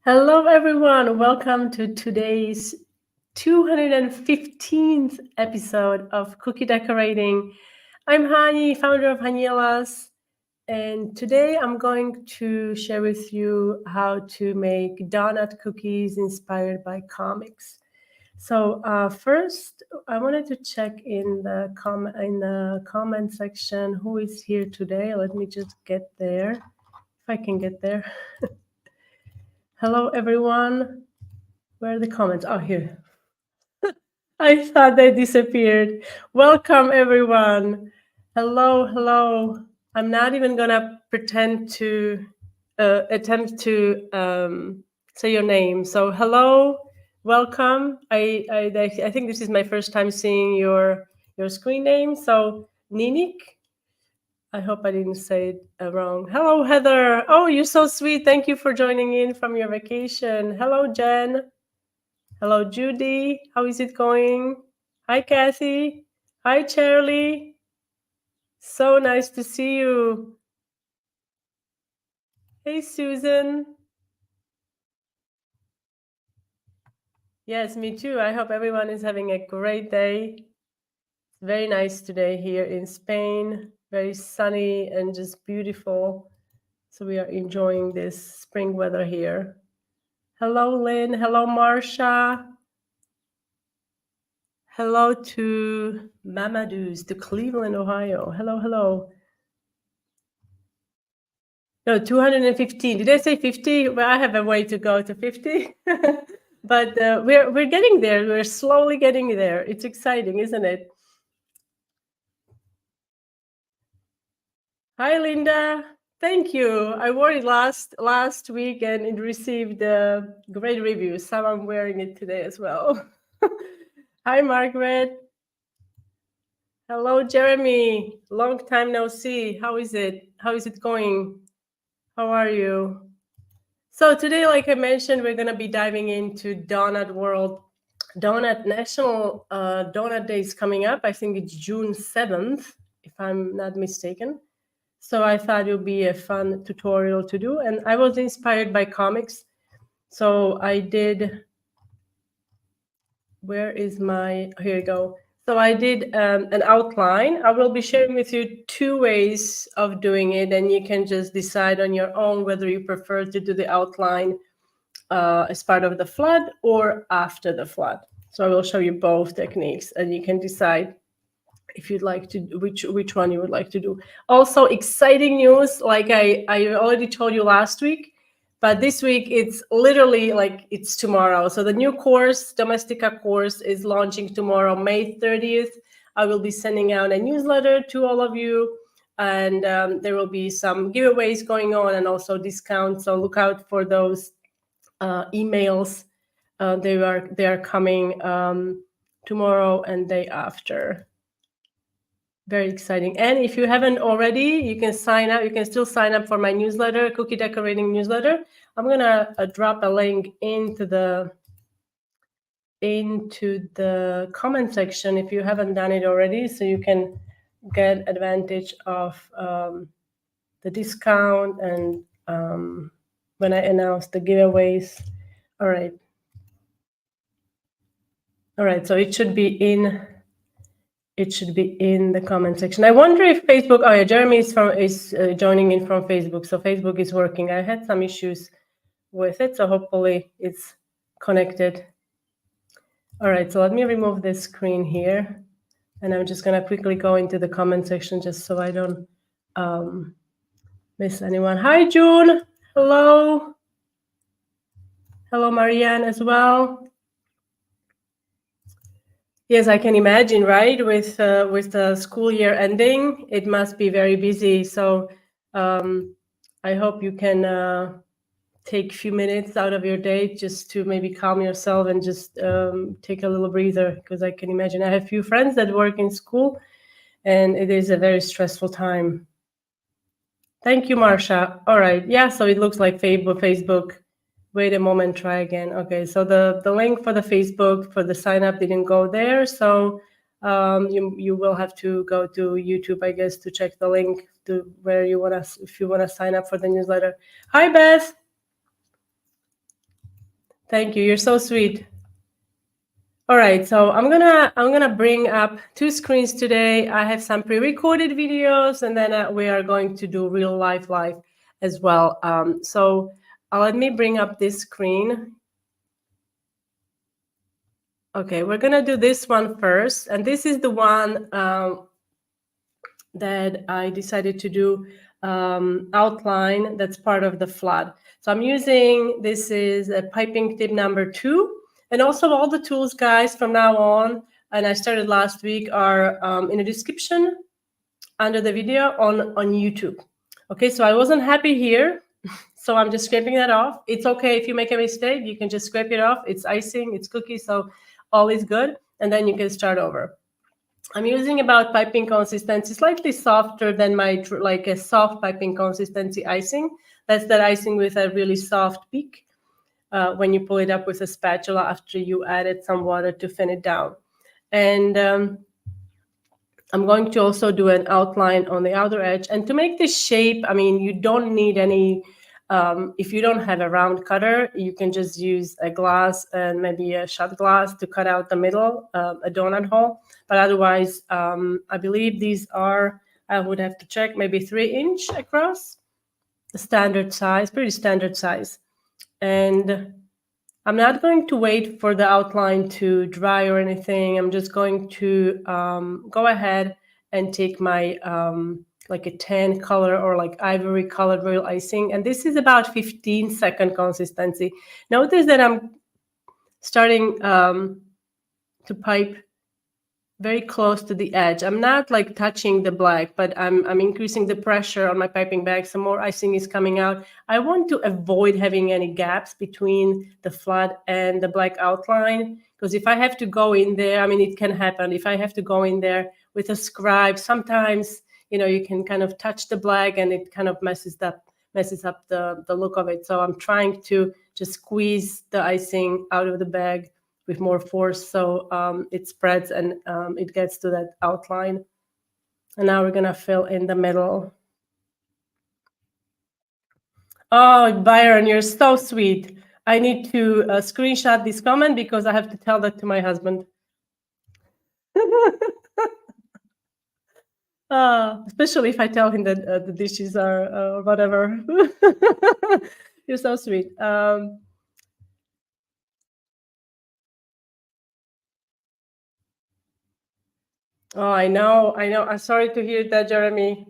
Hello, everyone. Welcome to today's 215th episode of Cookie Decorating. I'm Hani, founder of Hanielas, and today I'm going to share with you how to make donut cookies inspired by comics. So first, I wanted to check in the comment section who is here today. Let me just get there, if I can get there. Hello, everyone. Where are the comments? Oh, here. I thought they disappeared. Welcome, everyone. Hello, hello. I'm not even gonna pretend to attempt to say your name. So, hello, welcome. I think this is my first time seeing your screen name. So, Ninik. I hope I didn't say it wrong. Hello, Heather. Oh, you're so sweet. Thank you for joining in from your vacation. Hello, Jen. Hello, Judy. How is it going? Hi, Kathy. Hi, Charlie. So nice to see you. Hey, Susan. Yes, me too. I hope everyone is having a great day. It's very nice today here in Spain. Very sunny and just beautiful. So we are enjoying this spring weather here. Hello, Lynn. Hello, Marsha. Hello to Mamadou's, to Cleveland, Ohio. Hello, hello. No, 215. Did I say 50? Well, I have a way to go to 50. But we're getting there. We're slowly getting there. It's exciting, isn't it? Hi, Linda. Thank you. I wore it last week and it received great reviews. So I'm wearing it today as well. Hi, Margaret. Hello, Jeremy. Long time no see. How is it? How is it going? How are you? So today, like I mentioned, we're going to be diving into Donut World. Donut National Donut Day is coming up. I think it's June 7th, if I'm not mistaken. So I thought it would be a fun tutorial to do. And I was inspired by comics. So I did, where is my, here you go. So I did an outline. I will be sharing with you two ways of doing it. And you can just decide on your own whether you prefer to do the outline as part of the flood or after the flood. So I will show you both techniques and you can decide if you'd like to, which one you would like to do. Also, exciting news, like I already told you last week, but this week it's literally like it's tomorrow. So the new course, Domestica course, is launching tomorrow, May 30th. I will be sending out a newsletter to all of you, and there will be some giveaways going on and also discounts. So look out for those emails. They are coming tomorrow and day after. Very exciting. And if you haven't already, you can sign up. You can still sign up for my newsletter, Cookie Decorating newsletter. I'm gonna drop a link into the comment section if you haven't done it already, so you can get advantage of the discount and when I announce the giveaways. All right. All right. So it should be in. It should be in the comment section. I wonder if Facebook. Oh yeah, Jeremy is joining in from Facebook, so Facebook is working. I had some issues with it, so hopefully it's connected. All right, so let me remove this screen here, and I'm just gonna quickly go into the comment section just so I don't miss anyone. Hi, June. Hello. Hello, Marianne as well. Yes, I can imagine, right? With the school year ending, it must be very busy. So I hope you can take a few minutes out of your day just to maybe calm yourself and just take a little breather, because I can imagine. I have a few friends that work in school, and it is a very stressful time. Thank you, Marsha. All right. Yeah, so it looks like Facebook. Wait a moment, try again. Okay, so the link for the Facebook for the sign up didn't go there. So you will have to go to YouTube, I guess, to check the link to where you want to, if you want to sign up for the newsletter. Hi, Beth. Thank you. You're so sweet. All right, so I'm gonna bring up two screens today. I have some pre-recorded videos, and then we are going to do real life as well. So let me bring up this screen. Okay, we're gonna do this one first, and this is the one that I decided to do outline that's part of the flood. So I'm using, this is a piping tip number 2. And also all the tools, guys, from now on, and I started last week, are in the description under the video on YouTube. Okay, so I wasn't happy here, so I'm just scraping that off. It's okay if you make a mistake, you can just scrape it off. It's icing, it's cookies, so all is good. And then you can start over. I'm using about piping consistency, slightly softer than my, like a soft piping consistency icing. That's that icing with a really soft peak when you pull it up with a spatula after you added some water to thin it down. And I'm going to also do an outline on the outer edge. And to make this shape, I mean, you don't need any, if you don't have a round cutter, you can just use a glass and maybe a shot glass to cut out the middle, a donut hole. But otherwise, I believe these are, I would have to check, maybe 3-inch across, the standard size, pretty standard size. And I'm not going to wait for the outline to dry or anything. I'm just going to go ahead and take my like a tan color or like ivory colored royal icing. And this is about 15-second consistency. Notice that I'm starting to pipe very close to the edge. I'm not like touching the black, but I'm increasing the pressure on my piping bag. Some more icing is coming out. I want to avoid having any gaps between the flood and the black outline, because if I have to go in there, I mean, it can happen. If I have to go in there with a scribe, sometimes, you know, you can kind of touch the black and it kind of messes up the look of it. So I'm trying to just squeeze the icing out of the bag with more force, so it spreads and it gets to that outline. And now we're gonna fill in the middle. Oh, Byron, you're so sweet. I need to screenshot this comment because I have to tell that to my husband. Especially if I tell him that the dishes are whatever. You're so sweet. Oh, I know. I'm sorry to hear that, Jeremy.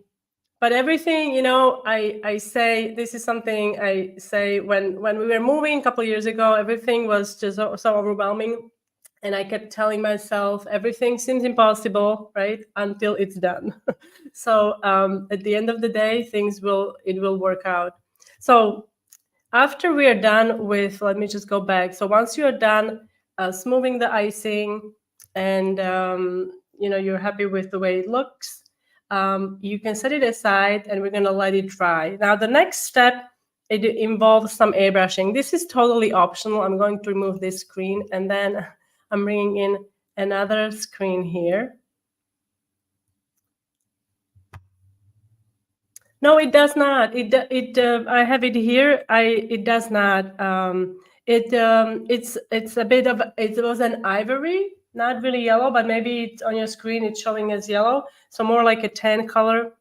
But everything, you know, I say, this is something I say when we were moving a couple of years ago, everything was just so overwhelming. And I kept telling myself, everything seems impossible, right? Until it's done. So at the end of the day, it will work out. So after we are done with, let me just go back. So once you're done smoothing the icing and, you know, you're happy with the way it looks, you can set it aside and we're going to let it dry. Now, the next step, it involves some airbrushing. This is totally optional. I'm going to remove this screen and then I'm bringing in another screen here. No, it does not. I have it here. It does not. It's a bit of, it was an ivory, not really yellow, but maybe it's on your screen it's showing as yellow. So more like a tan color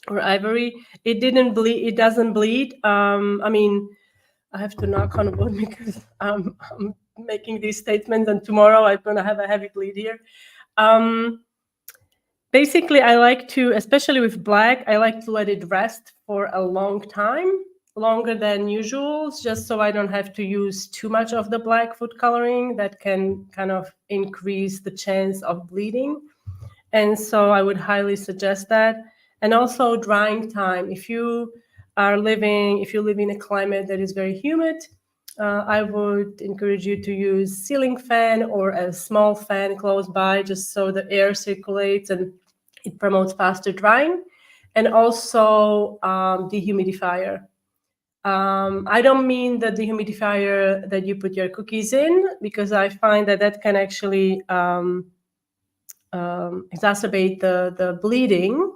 or ivory. It didn't bleed. It doesn't bleed. I mean, I have to knock on wood because I'm making these statements, and tomorrow I'm gonna have a heavy bleed here. Basically, I like to, especially with black, I like to let it rest for a long time, longer than usual, just so I don't have to use too much of the black food coloring that can kind of increase the chance of bleeding. And so I would highly suggest that. And also drying time. If you live in a climate that is very humid, I would encourage you to use ceiling fan or a small fan close by, just so the air circulates and it promotes faster drying. And also dehumidifier. I don't mean the dehumidifier that you put your cookies in, because I find that can actually exacerbate the bleeding.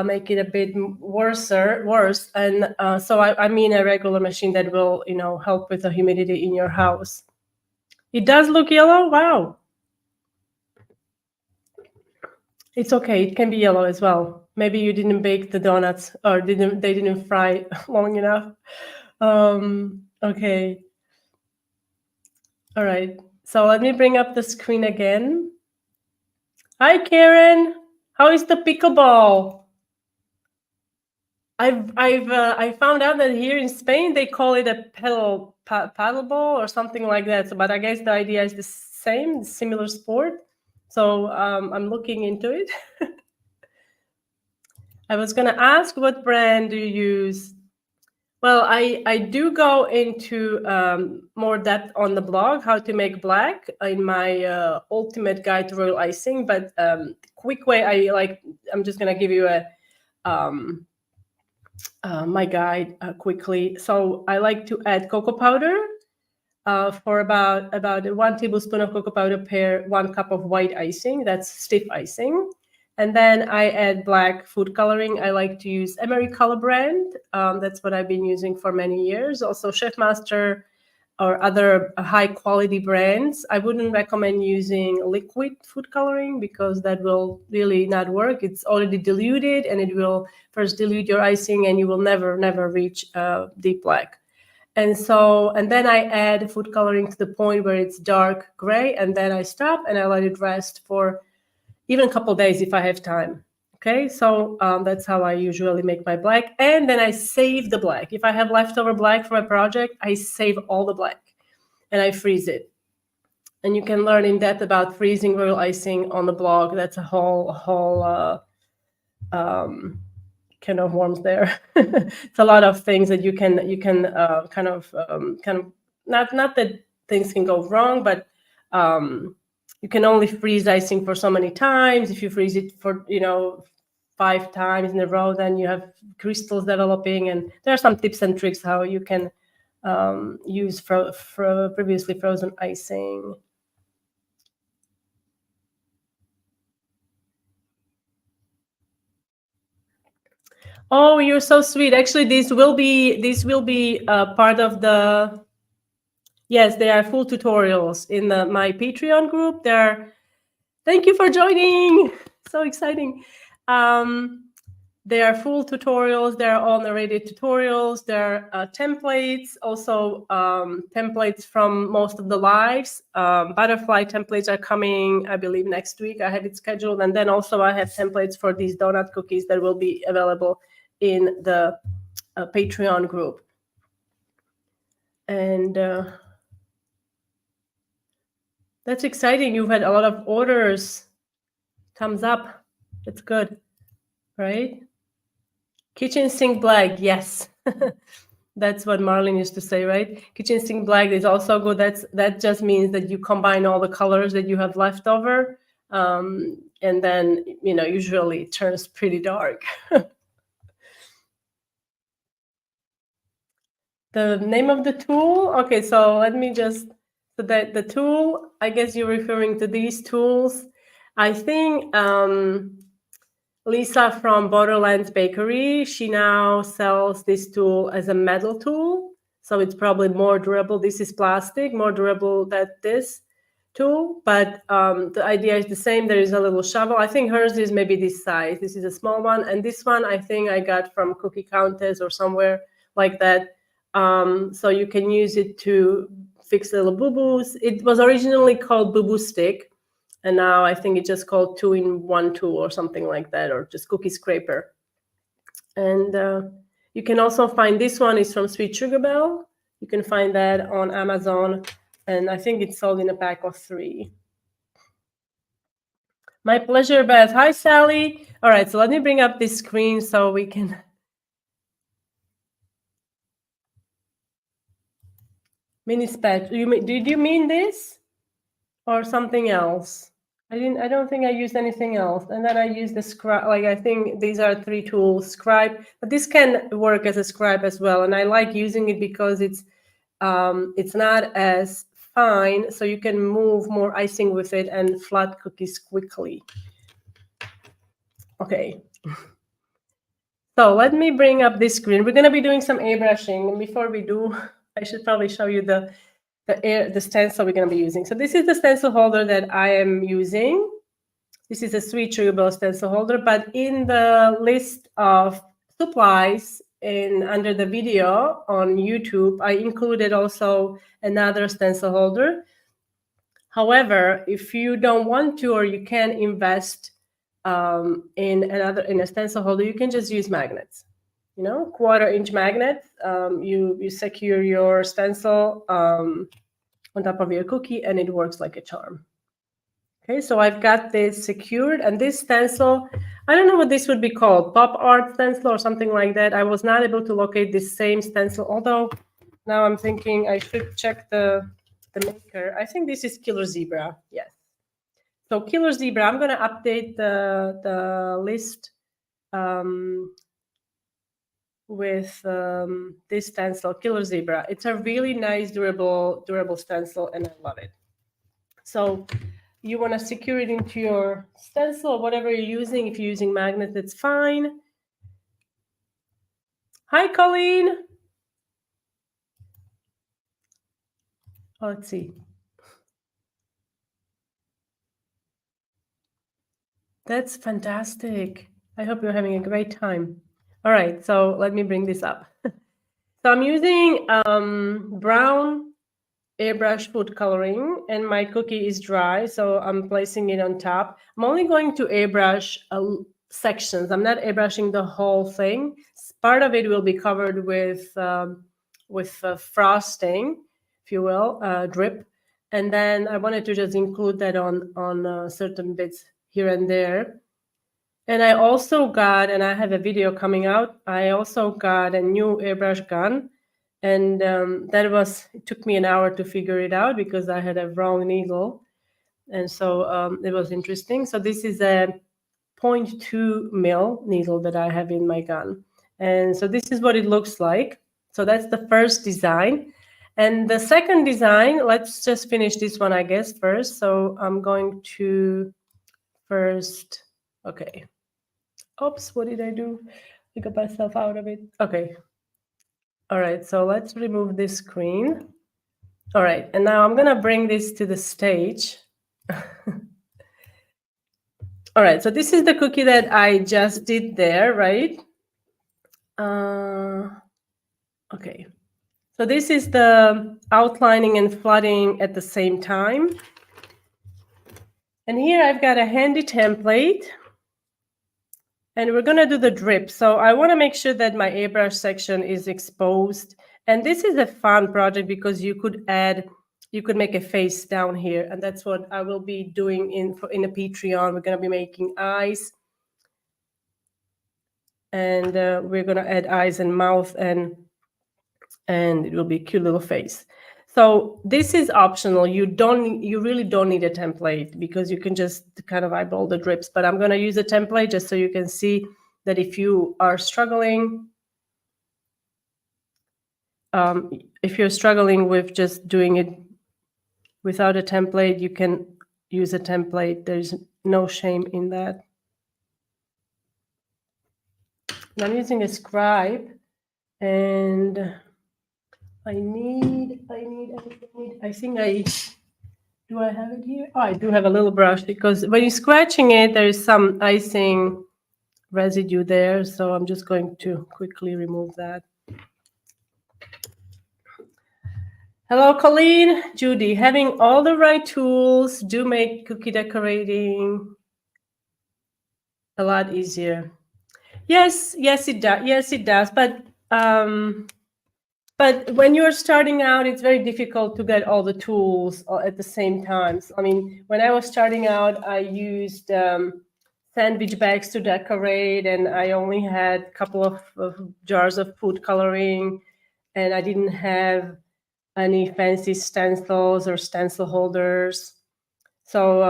make it a bit worse. And so I mean a regular machine that will, help with the humidity in your house. It does look yellow. Wow. It's okay. It can be yellow as well. Maybe you didn't bake the donuts or they didn't fry long enough. Okay. All right. So let me bring up the screen again. Hi, Karen. How is the pickleball? I found out that here in Spain they call it a paddleball or something like that. So, but I guess the idea is the same, similar sport. So I'm looking into it. I was gonna ask, what brand do you use? Well, I do go into more depth on the blog, how to make black, in my ultimate guide to royal icing. But quick way, I'm just gonna give you a my guide quickly. So I like to add cocoa powder for about 1 tablespoon of cocoa powder per 1 cup of white icing. That's stiff icing. And then I add black food coloring. I like to use Emery Color brand. That's what I've been using for many years. Also Chef Master or other high quality brands. I wouldn't recommend using liquid food coloring because that will really not work. It's already diluted and it will first dilute your icing and you will never reach deep black. And then I add food coloring to the point where it's dark gray, and then I stop and I let it rest for even a couple of days if I have time. Okay, so that's how I usually make my black. And then I save the black. If I have leftover black for a project, I save all the black and I freeze it. And you can learn in depth about freezing royal icing on the blog. That's a whole can of worms there. It's a lot of things that you can kind of not that things can go wrong, but you can only freeze icing for so many times. If you freeze it for 5 times in a row, then you have crystals developing. And there are some tips and tricks how you can use previously frozen icing. Oh, you're so sweet. Actually, these will be part of the. Yes, they are full tutorials in my Patreon group. Thank you for joining. So exciting. They are full tutorials. They're all narrated tutorials. There are templates, also templates from most of the lives. Butterfly templates are coming, I believe, next week. I have it scheduled. And then also I have templates for these donut cookies that will be available in the Patreon group. And that's exciting. You've had a lot of orders. Thumbs up. That's good, right? Kitchen sink black, yes. That's what Marlene used to say, right? Kitchen sink black is also good. That just means that you combine all the colors that you have left over, and then usually it turns pretty dark. The name of the tool? Okay, so let me just the tool. I guess you're referring to these tools. I think Lisa from Borderlands Bakery, she now sells this tool as a metal tool. So it's probably more durable. This is plastic, more durable than this tool. But the idea is the same. There is a little shovel. I think hers is maybe this size. This is a small one. And this one, I think I got from Cookie Countess or somewhere like that. So you can use it to fix little boo-boos. It was originally called Boo-Boo Stick. And now I think it's just called 2-in-1 tool or something like that, or just cookie scraper. And you can also find this one is from Sweet Sugar Bell. You can find that on Amazon. And I think it's sold in a pack of 3. My pleasure, Beth. Hi, Sally. All right, so let me bring up this screen so we can. Mini spatch. Did you mean this or something else? I don't think I used anything else. And then I used the scribe. Like, I think these are 3 tools. Scribe, but this can work as a scribe as well. And I like using it because it's not as fine, so you can move more icing with it and flat cookies quickly. Okay. So let me bring up this screen. We're going to be doing some airbrushing. And before we do, I should probably show you the stencil we're going to be using. So this is the stencil holder that I am using. This is a switchable stencil holder, but in the list of supplies under the video on YouTube, I included also another stencil holder. However, if you don't want to or you can't invest in a stencil holder, you can just use magnets. You know, 1/4-inch magnets. You secure your stencil on top of your cookie, and it works like a charm. Okay, so I've got this secured, and this stencil, I don't know what this would be called, pop art stencil or something like that. I was not able to locate this same stencil, although now I'm thinking I should check the maker. I think this is Killer Zebra, yes. So Killer Zebra, I'm going to update the list with this stencil, Killer Zebra. It's a really nice, durable stencil, and I love it. So you want to secure it into your stencil or whatever you're using. If you're using magnets, it's fine. Hi, Colleen. Oh, let's see. That's fantastic. I hope you're having a great time. All right, so let me bring this up. So I'm using brown airbrush food coloring, and my cookie is dry, so I'm placing it on top. I'm only going to airbrush sections. I'm not airbrushing the whole thing. Part of it will be covered with frosting, if you will, drip, and then I wanted to just include that on certain bits here and there. And I also got, and I have a video coming out, I also got a new airbrush gun. And it took me an hour to figure it out because I had a wrong needle. And so it was interesting. So this is a 0.2 mil needle that I have in my gun. And so this is what it looks like. So that's the first design. And the second design, let's just finish this one, I guess, first. So I'm going to first, okay. Oops, what did I do? I got myself out of it. Okay. All right, so let's remove this screen. All right, and now I'm going to bring this to the stage. All right, so this is the cookie that I just did there, right? Okay, so this is the outlining and flooding at the same time. And here I've got a handy template. And we're going to do the drip. So I want to make sure that my airbrush section is exposed. And this is a fun project because you could make a face down here. And that's what I will be doing in a Patreon. We're going to be making eyes. And we're going to add eyes and mouth, and it will be a cute little face. So this is optional. You really don't need a template because you can just kind of eyeball the drips. But I'm going to use a template just so you can see that if you are struggling, with just doing it without a template, you can use a template. There's no shame in that. And I'm using a scribe, and I think do I have it here? Oh, I do have a little brush because when you're scratching it, there is some icing residue there. So I'm just going to quickly remove that. Hello, Colleen, Judy. Having all the right tools do make cookie decorating a lot easier. Yes, it does. Yes, it does. But when you're starting out, it's very difficult to get all the tools at the same time. So, I mean, when I was starting out, I used sandwich bags to decorate, and I only had a couple of jars of food coloring, and I didn't have any fancy stencils or stencil holders. So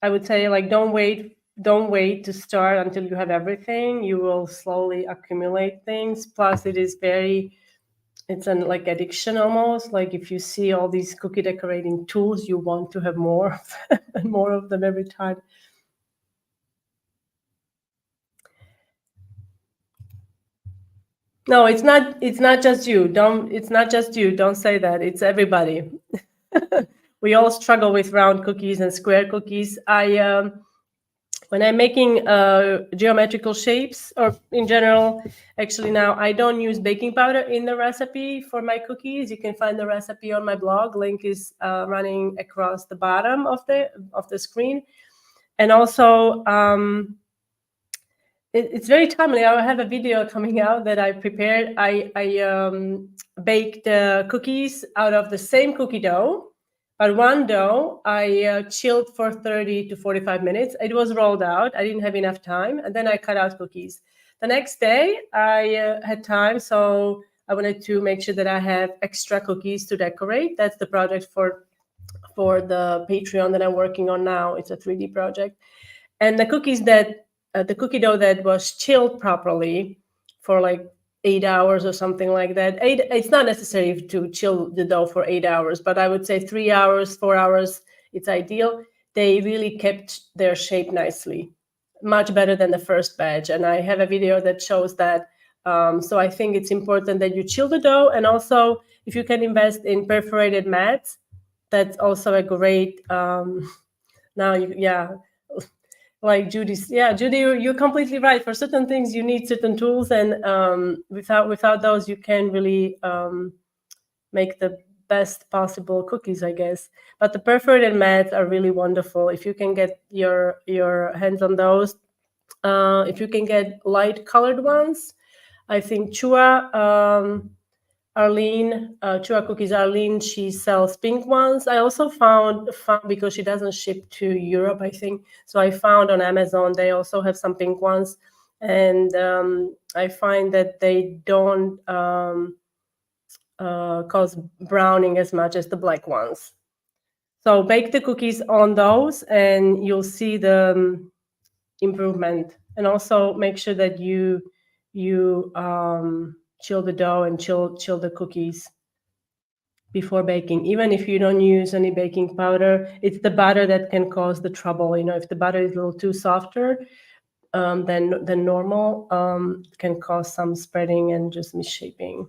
I would say, like, don't wait to start until you have everything. You will slowly accumulate things. Plus, it's an like addiction almost. Like if you see all these cookie decorating tools, you want to have more of them and more of them every time. No, it's not. It's not just you. Don't. It's not just you. Don't say that. It's everybody. We all struggle with round cookies and square cookies. When I'm making geometrical shapes, or in general, actually now I don't use baking powder in the recipe for my cookies. You can find the recipe on my blog. Link is running across the bottom of the screen, and also. It's very timely. I have a video coming out that I prepared. I baked cookies out of the same cookie dough, but one dough I chilled for 30 to 45 minutes. It was rolled out. I didn't have enough time, and then I cut out cookies. The next day I had time, so I wanted to make sure that I have extra cookies to decorate. That's the project for the Patreon that I'm working on now. It's a 3D project, and the cookies that the cookie dough that was chilled properly for like 8 hours or something like that. It's not necessary to chill the dough for 8 hours, but I would say 3 hours, 4 hours, it's ideal. They really kept their shape nicely, much better than the first batch. And I have a video that shows that. So I think it's important that you chill the dough, and also if you can invest in perforated mats, that's also a great. Like Judy's, yeah, Judy, you're completely right. For certain things, you need certain tools, and without those, you can really make the best possible cookies, I guess. But the perforated mats are really wonderful if you can get your hands on those. If you can get light colored ones, I think Chua. Chua Cookies Arlene, she sells pink ones. I also found because she doesn't ship to Europe, I think. So I found on Amazon they also have some pink ones, and I find that they don't cause browning as much as the black ones. So bake the cookies on those, and you'll see the improvement. And also make sure that you chill the dough and chill the cookies before baking. Even if you don't use any baking powder, it's the butter that can cause the trouble. If the butter is a little too softer than normal, can cause some spreading and just misshaping.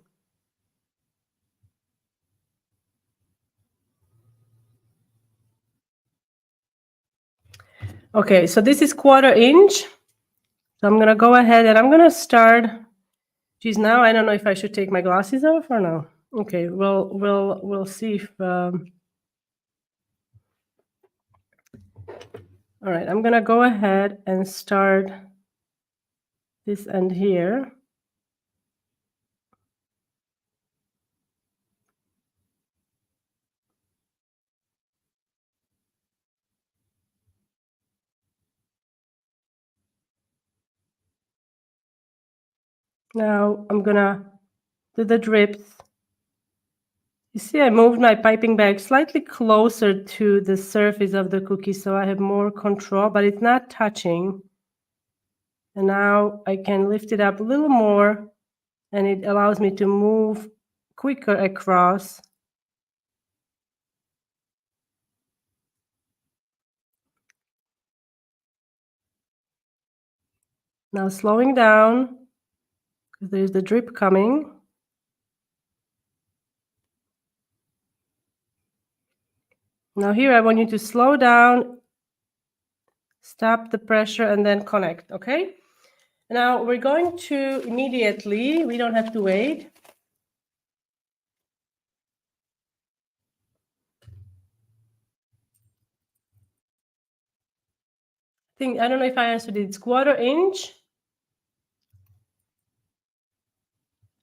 Okay, so this is 1/4 inch. So I'm gonna go ahead and I'm gonna start. Geez, now I don't know if I should take my glasses off or no. Okay, we'll see if. All right, I'm gonna go ahead and start this end here. Now I'm gonna do the drips. You see, I moved my piping bag slightly closer to the surface of the cookie so I have more control, but it's not touching. And now I can lift it up a little more, and it allows me to move quicker across. Now slowing down, because there's the drip coming. Now here I want you to slow down, stop the pressure, and then connect, okay? Now we're going to immediately, we don't have to wait. I don't know if I answered it. It's 1/4 inch.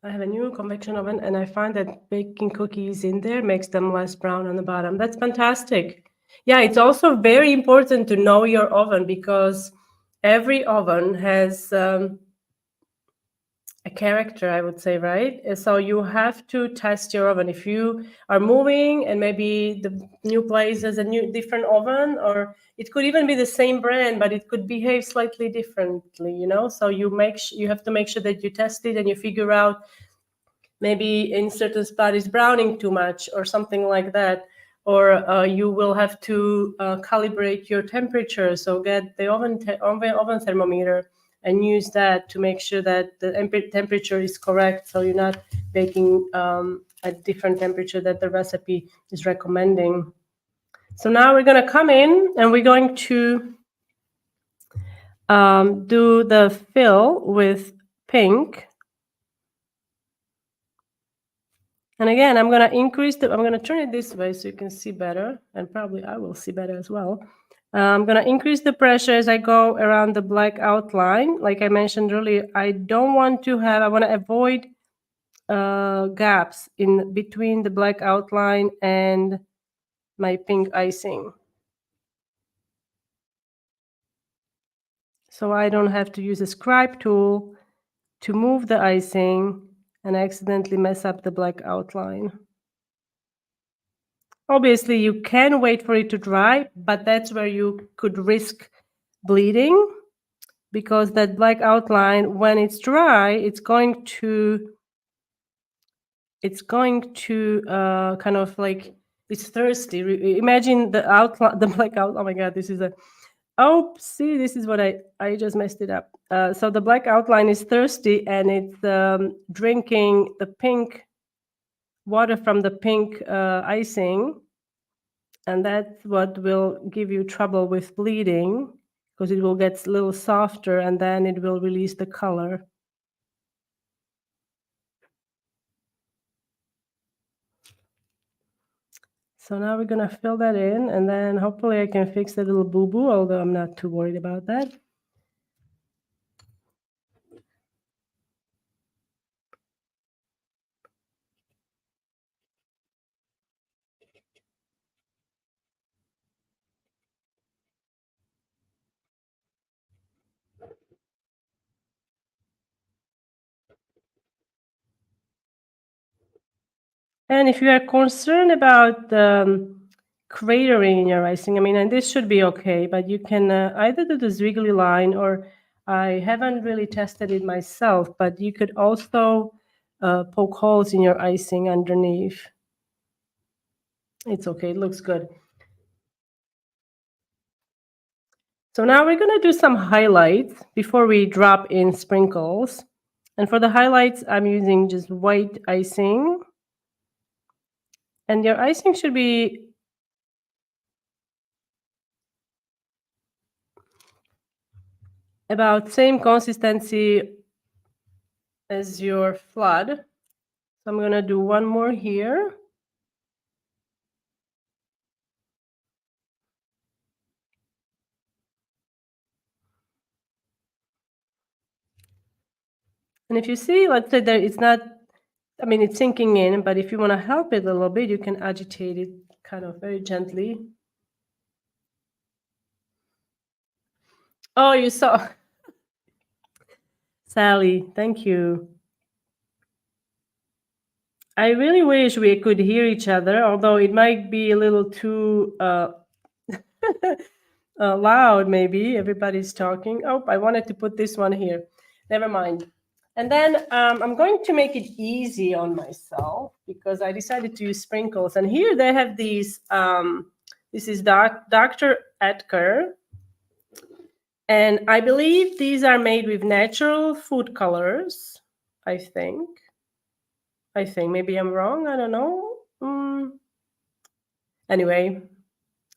I have a new convection oven, and I find that baking cookies in there makes them less brown on the bottom. That's fantastic. Yeah, it's also very important to know your oven, because every oven has a character, I would say, right? And so you have to test your oven. If you are moving and maybe the new place has a different oven, or it could even be the same brand, but it could behave slightly differently, So you have to make sure that you test it and you figure out maybe in certain spot is browning too much or something like that. Or you will have to calibrate your temperature. So get the oven thermometer and use that to make sure that the temperature is correct, so you're not baking at different temperature that the recipe is recommending. So now we're going to come in and we're going to do the fill with pink. And again, I'm going to turn it this way so you can see better, and probably I will see better as well. I'm going to increase the pressure as I go around the black outline. Like I mentioned earlier, I want to avoid gaps in between the black outline and my pink icing. So I don't have to use a scribe tool to move the icing and accidentally mess up the black outline. Obviously, you can wait for it to dry, but that's where you could risk bleeding, because that black outline, when it's dry, it's going to kind of like, it's thirsty. Imagine the outline, the black outline. Oh my God, this is a, oh, see, this is what I just messed it up. So the black outline is thirsty, and it's drinking the pink water from the pink icing, and that's what will give you trouble with bleeding, because it will get a little softer and then it will release the color. So now we're going to fill that in, and then hopefully I can fix that little boo-boo, although I'm not too worried about that. And if you are concerned about cratering in your icing, I mean, and this should be okay, but you can either do the squiggly line, or I haven't really tested it myself, but you could also poke holes in your icing underneath. It's okay, it looks good. So now we're going to do some highlights before we drop in sprinkles. And for the highlights, I'm using just white icing. And your icing should be about same consistency as your flood. So I'm going to do one more here. And if you see, let's say that it's not, I mean, it's sinking in, but if you want to help it a little bit, you can agitate it kind of very gently. Oh, you saw. Sally, thank you. I really wish we could hear each other, although it might be a little too loud, maybe. Everybody's talking. Oh, I wanted to put this one here. Never mind. And then I'm going to make it easy on myself, because I decided to use sprinkles. And here they have these, this is Dr. Edgar. And I believe these are made with natural food colors, I think. Maybe I'm wrong. I don't know. Anyway,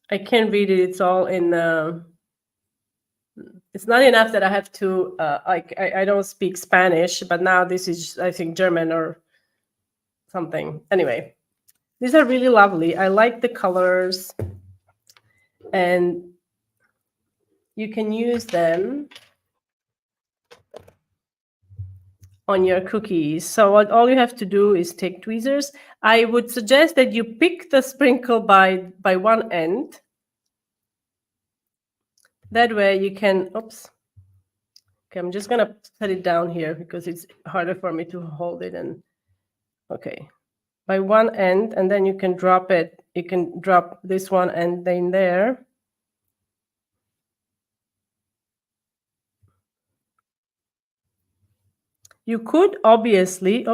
I can't read it. It's all in. It's not enough that I have to. I don't speak Spanish, but now this is, I think, German or something. Anyway, these are really lovely. I like the colors, and you can use them on your cookies. So all you have to do is take tweezers. I would suggest that you pick the sprinkle by one end. That way you can, oops. Okay, I'm just gonna set it down here because it's harder for me to hold it. And okay, by one end, and then you can drop it. You can drop this one and then there. You could obviously,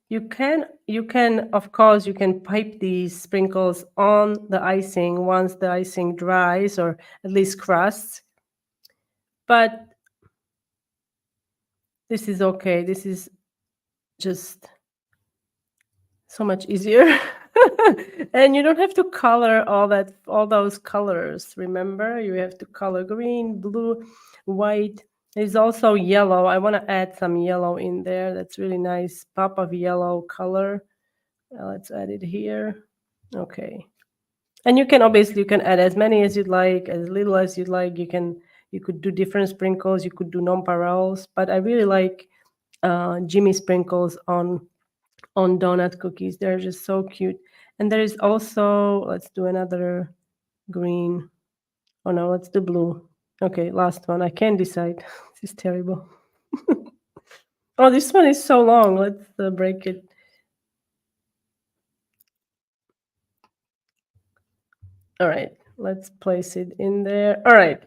you can, of course, you can pipe these sprinkles on the icing once the icing dries, or at least crusts. But This is okay. This is just so much easier. And you don't have to color all those colors. Remember, you have to color green, blue, white. There's also yellow. I want to add some yellow in there. That's really nice pop of yellow color. Let's add it here. Okay. And you can obviously add as many as you'd like, as little as you'd like. You could do different sprinkles. You could do nonpareils, but I really like Jimmy sprinkles on donut cookies. They're just so cute. And there is also, let's do another green. Oh no, let's do blue. Okay, last one. I can't decide. This is terrible. Oh, this one is so long. Let's break it. All right, let's place it in there. All right.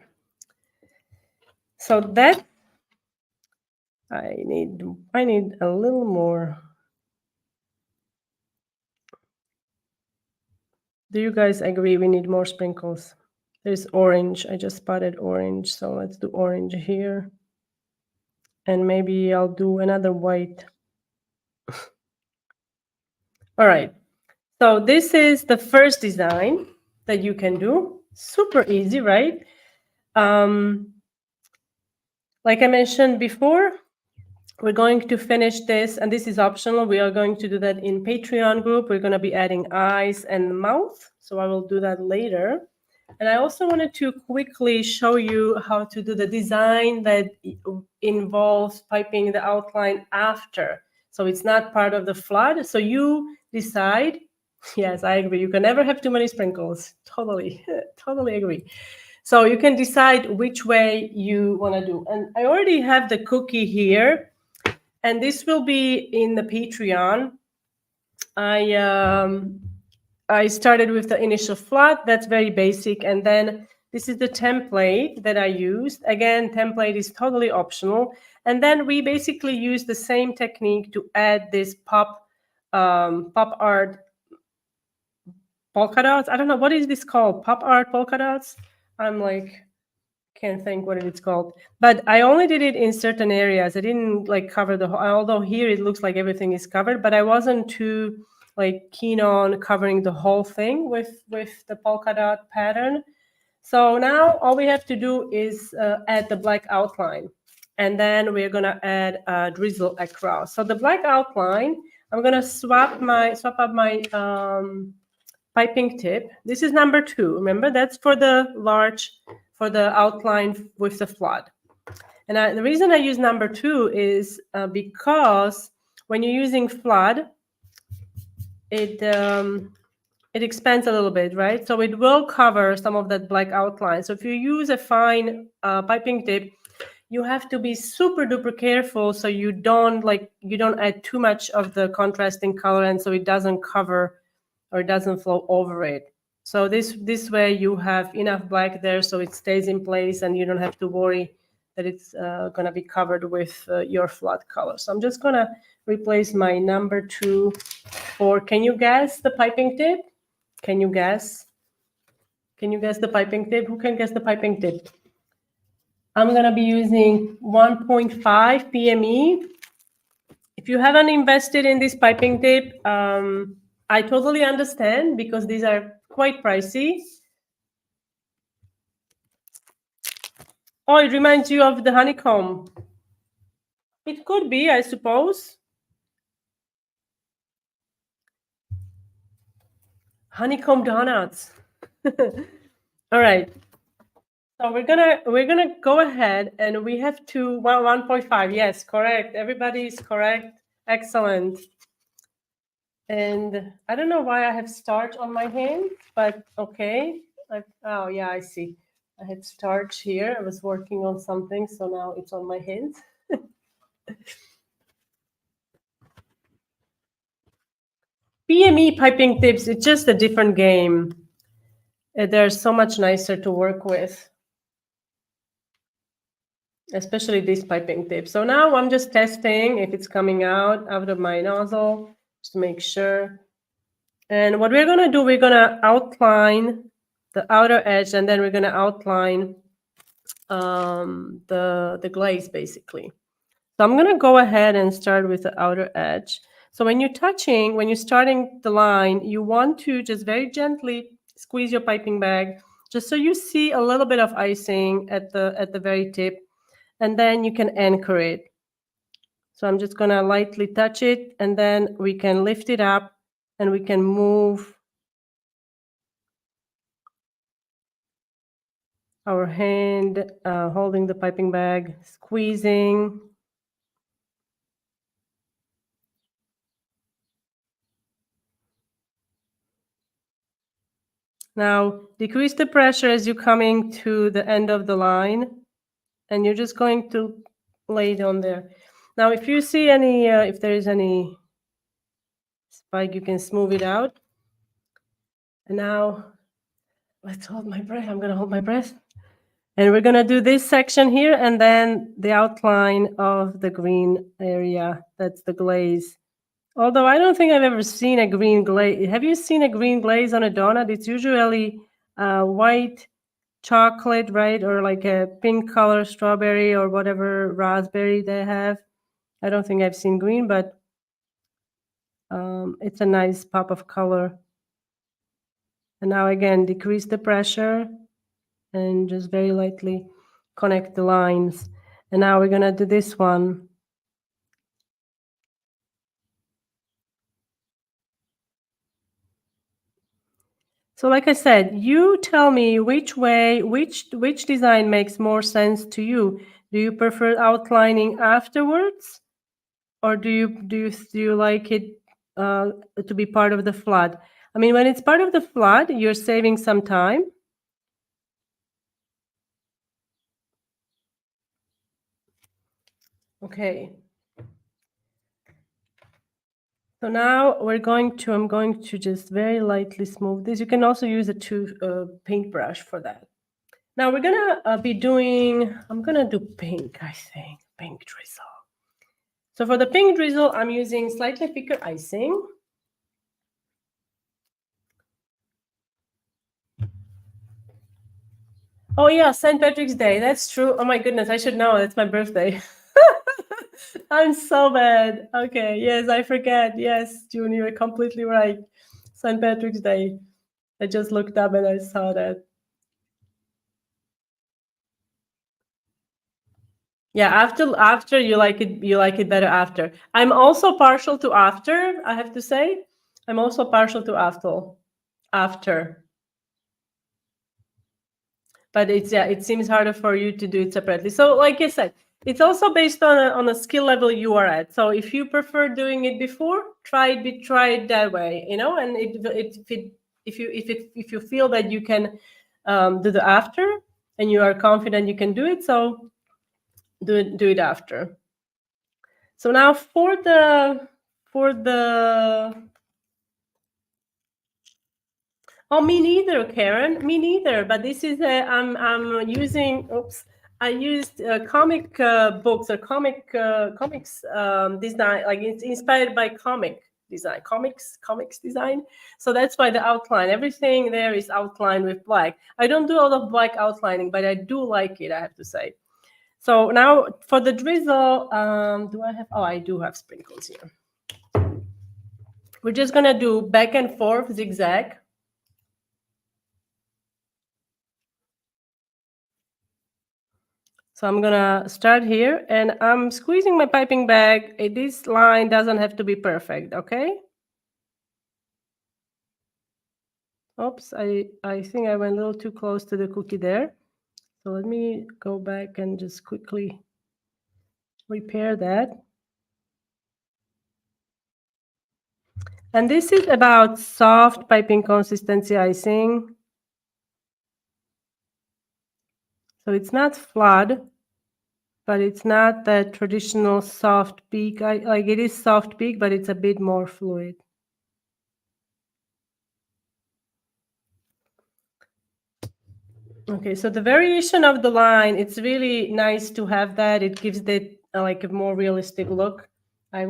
So that I need a little more. Do you guys agree we need more sprinkles? There's orange. I just spotted orange. So let's do orange here. And maybe I'll do another white. All right. So this is the first design that you can do. Super easy, right? Like I mentioned before, we're going to finish this, and this is optional. We are going to do that in Patreon group. We're going to be adding eyes and mouth. So I will do that later. And I also wanted to quickly show you how to do the design that involves piping the outline after. So it's not part of the flood. So you decide. Yes, I agree. You can never have too many sprinkles. Totally, totally agree. So you can decide which way you want to do. And I already have the cookie here. And this will be in the Patreon. I started with the initial flood. That's very basic. And then this is the template that I used. Again, template is totally optional. And then we basically use the same technique to add this pop art polka dots. I don't know, what is this called? Pop art polka dots? I'm like, can't think what it's called. But I only did it in certain areas. I didn't like cover the whole, although here it looks like everything is covered, but I wasn't too like keen on covering the whole thing with the polka dot pattern. So now all we have to do is add the black outline. And then we're gonna add a drizzle across. So the black outline, I'm gonna swap up my piping tip. This is number 2. Remember, that's for the outline with the flood. And the reason I use number 2 is because when you're using flood, it expands a little bit, right? So it will cover some of that black outline. So if you use a fine piping tip, you have to be super duper careful so you don't add too much of the contrasting color, and so it doesn't cover or it doesn't flow over it. So this way you have enough black there so it stays in place and you don't have to worry that it's going to be covered with your flood color. So I'm just going to replace my number 2 for, can you guess the piping tip? Can you guess? Can you guess the piping tip? Who can guess the piping tip? I'm going to be using 1.5 PME. If you haven't invested in this piping tip, I totally understand because these are quite pricey. Oh, it reminds you of the honeycomb. It could be, I suppose. Honeycomb donuts. All right. So we're gonna go ahead and we have to 1.5. Yes, correct. Everybody is correct. Excellent. And I don't know why I have starch on my hand, but okay. Oh yeah, I see. I had starch here. I was working on something, so now it's on my hand. PME piping tips, it's just a different game. They're so much nicer to work with, especially this piping tip. So now I'm just testing if it's coming out of my nozzle, just to make sure. And what we're gonna do, we're gonna outline the outer edge, and then we're gonna outline the glaze, basically. So I'm going to go ahead and start with the outer edge. So when you're starting the line, you want to just very gently squeeze your piping bag, just so you see a little bit of icing at the very tip, and then you can anchor it. So I'm just going to lightly touch it, and then we can lift it up and we can move our hand, holding the piping bag, squeezing. Now decrease the pressure as you're coming to the end of the line, and you're just going to lay it on there. Now, if you see any, if there is any spike, you can smooth it out. And now, let's hold my breath. I'm going to hold my breath. And we're going to do this section here, and then the outline of the green area. That's the glaze. Although I don't think I've ever seen a green glaze. Have you seen a green glaze on a donut? It's usually white chocolate, right? Or like a pink color strawberry or whatever raspberry they have. I don't think I've seen green, but it's a nice pop of color. And now again, decrease the pressure and just very lightly connect the lines. And now we're gonna do this one. So like I said, you tell me which design makes more sense to you. Do you prefer outlining afterwards, or do you like it to be part of the flood? I mean, when it's part of the flood, you're saving some time. Okay. So now I'm going to just very lightly smooth this. You can also use a paintbrush for that. Now we're gonna be doing, I'm gonna do pink, I think, pink drizzle. So for the pink drizzle, I'm using slightly thicker icing. Oh yeah, St. Patrick's Day, that's true. Oh my goodness, I should know, it's my birthday. I'm so bad. Okay, yes, I forget. Yes, June, you're completely right. St. Patrick's Day. I just looked up and I saw that. Yeah, after you like it better after. I'm also partial to after, I have to say. I'm also partial to after. But it seems harder for you to do it separately. So like I said, it's also based on a skill level you are at. So if you prefer doing it before, try it that way, you know, and if you feel that you can do the after and you are confident you can do it, so do it after. So now for the oh, me neither, Karen. Me neither. But this is I'm using. Oops, I used comic books or comics design. Like it's inspired by comics design. So that's why the outline, everything there is outlined with black. I don't do a lot of black outlining, but I do like it, I have to say. So now for the drizzle, do I have? Oh, I do have sprinkles here. We're just gonna do back and forth zigzag. So I'm gonna start here and I'm squeezing my piping bag. This line doesn't have to be perfect, okay? Oops, I think I went a little too close to the cookie there. So let me go back and just quickly repair that. And this is about soft piping consistency icing. So it's not flood, but it's not that traditional soft peak. Like it is soft peak, but it's a bit more fluid. Okay, so the variation of the line, it's really nice to have that. It gives it like a more realistic look, I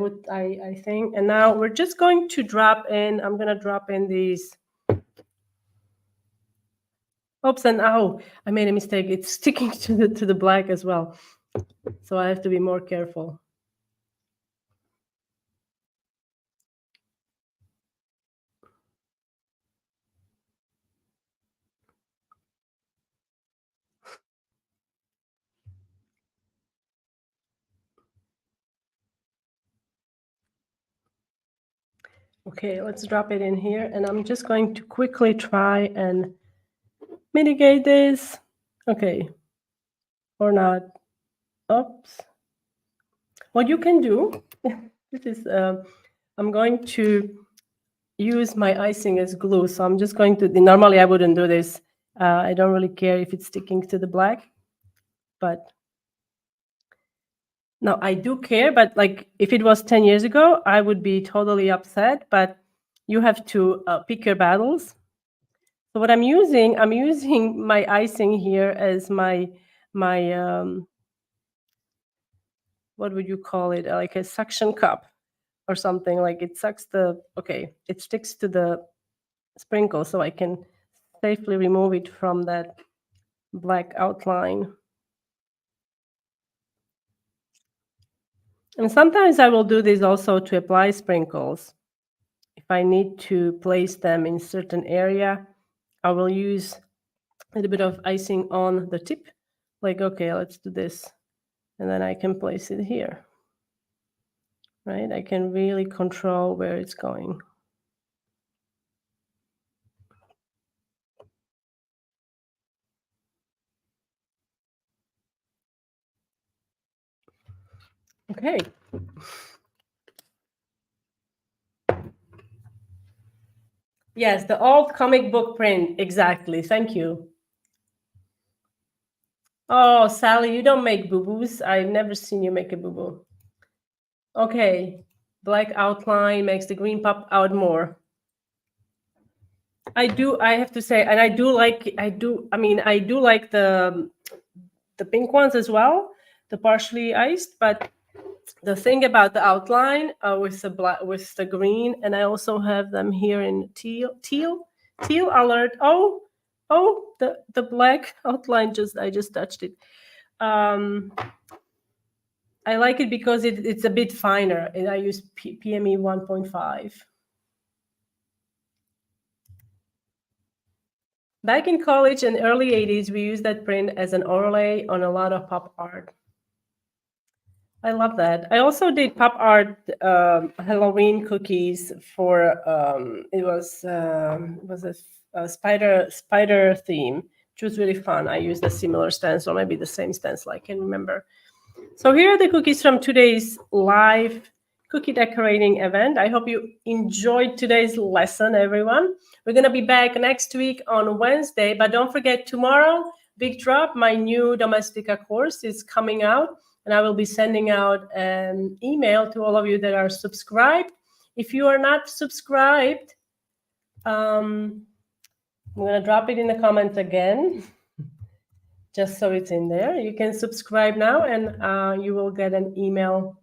think. And now we're just going to drop in, I'm gonna drop in these. Oops, and oh, I made a mistake. It's sticking to the black as well. So I have to be more careful. Okay, let's drop it in here. And I'm just going to quickly try and mitigate this. Okay, or not. Oops. What you can do, this is, I'm going to use my icing as glue. So I'm just going to, normally I wouldn't do this. I don't really care if it's sticking to the black, but no, I do care. But like if it was 10 years ago, I would be totally upset, but you have to pick your battles. So what I'm using my icing here as my what would you call it? Like a suction cup or something. Like it sucks it sticks to the sprinkle, so I can safely remove it from that black outline. And sometimes I will do this also to apply sprinkles. If I need to place them in certain area, I will use a little bit of icing on the tip. Like, okay, let's do this. And then I can place it here. Right? I can really control where it's going. Okay. Yes, the old comic book print. Exactly. Thank you. Oh, Sally, you don't make boo-boos. I've never seen you make a boo-boo. Okay. Black outline makes the green pop out more. I have to say, and I do like the pink ones as well, the partially iced, but the thing about the outline with the black, with the green, and I also have them here in teal alert. Oh, the black outline, I just touched it. I like it because it's a bit finer, and I use PME 1.5. Back in college in early 80s, we used that print as an overlay on a lot of pop art. I love that. I also did pop art Halloween cookies for it was a spider theme, which was really fun. I used a similar stencil, maybe the same stencil, I can remember. So here are the cookies from today's live cookie decorating event. I hope you enjoyed today's lesson, everyone. We're going to be back next week on Wednesday, but don't forget tomorrow, big drop, my new Domestica course is coming out, and I will be sending out an email to all of you that are subscribed. If you are not subscribed, I'm going to drop it in the comments again, just so it's in there. You can subscribe now, and you will get an email.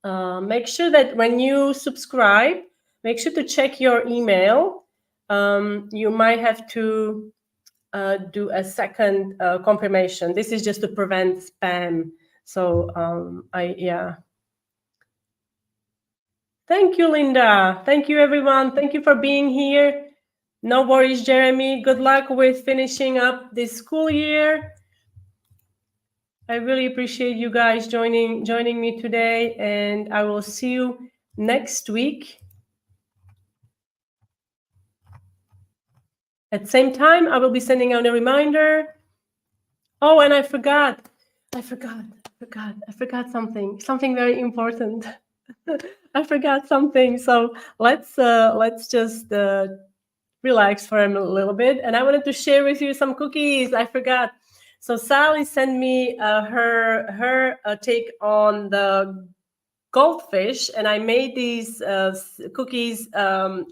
Make sure that when you subscribe, make sure to check your email. You might have to do a second confirmation. This is just to prevent spam. So Thank you, Linda. Thank you, everyone. Thank you for being here. No worries, Jeremy. Good luck with finishing up this school year. I really appreciate you guys joining me today, and I will see you next week. At the same time, I will be sending out a reminder. Oh, and I forgot something very important. I forgot something. So let's just relax for a little bit. And I wanted to share with you some cookies. I forgot. So Sally sent me her take on the goldfish, and I made these cookies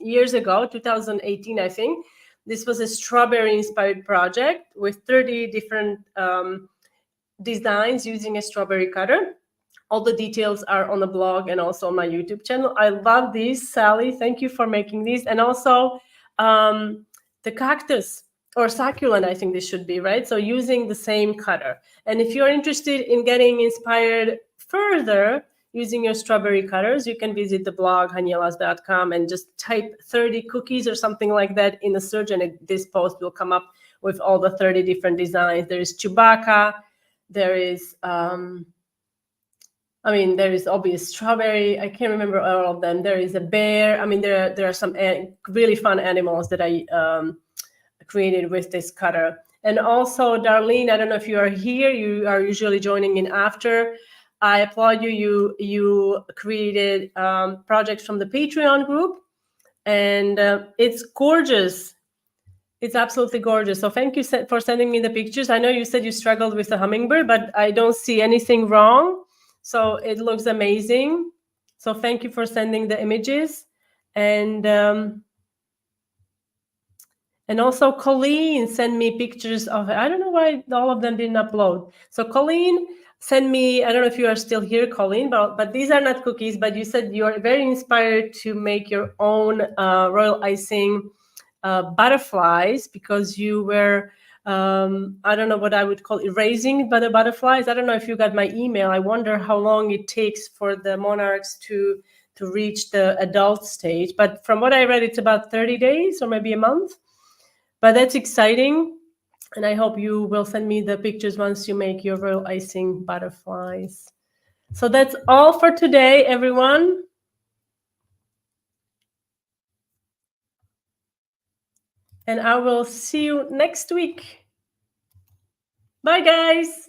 years ago, 2018, I think. This was a strawberry-inspired project with 30 different designs using a strawberry cutter. All the details are on the blog and also on my YouTube channel. I love these, Sally. Thank you for making these. And also the cactus or succulent, I think this should be, right? So using the same cutter. And if you're interested in getting inspired further using your strawberry cutters, you can visit the blog hanielas.com and just type 30 cookies or something like that in the search, and this post will come up with all the 30 different designs. There is Chewbacca, there is I mean, there is obvious strawberry. I can't remember all of them. There is a bear. I mean, there are some really fun animals that I created with this cutter. And also, Darlene, I don't know if you are here. You are usually joining in after. I applaud you. You created projects from the Patreon group, and it's gorgeous. It's absolutely gorgeous. So thank you for sending me the pictures. I know you said you struggled with the hummingbird, but I don't see anything wrong. So it looks amazing. So thank you for sending the images. And also Colleen sent me pictures of it. I don't know why all of them didn't upload. So Colleen sent me, I don't know if you are still here, Colleen, but these are not cookies, but you said you are very inspired to make your own royal icing butterflies because you were, I don't know what I would call erasing by the butterflies. I don't know if you got my email. I wonder how long it takes for the monarchs to reach the adult stage. But from what I read, it's about 30 days or maybe a month. But that's exciting. And I hope you will send me the pictures once you make your royal icing butterflies. So that's all for today, everyone. And I will see you next week. Bye, guys.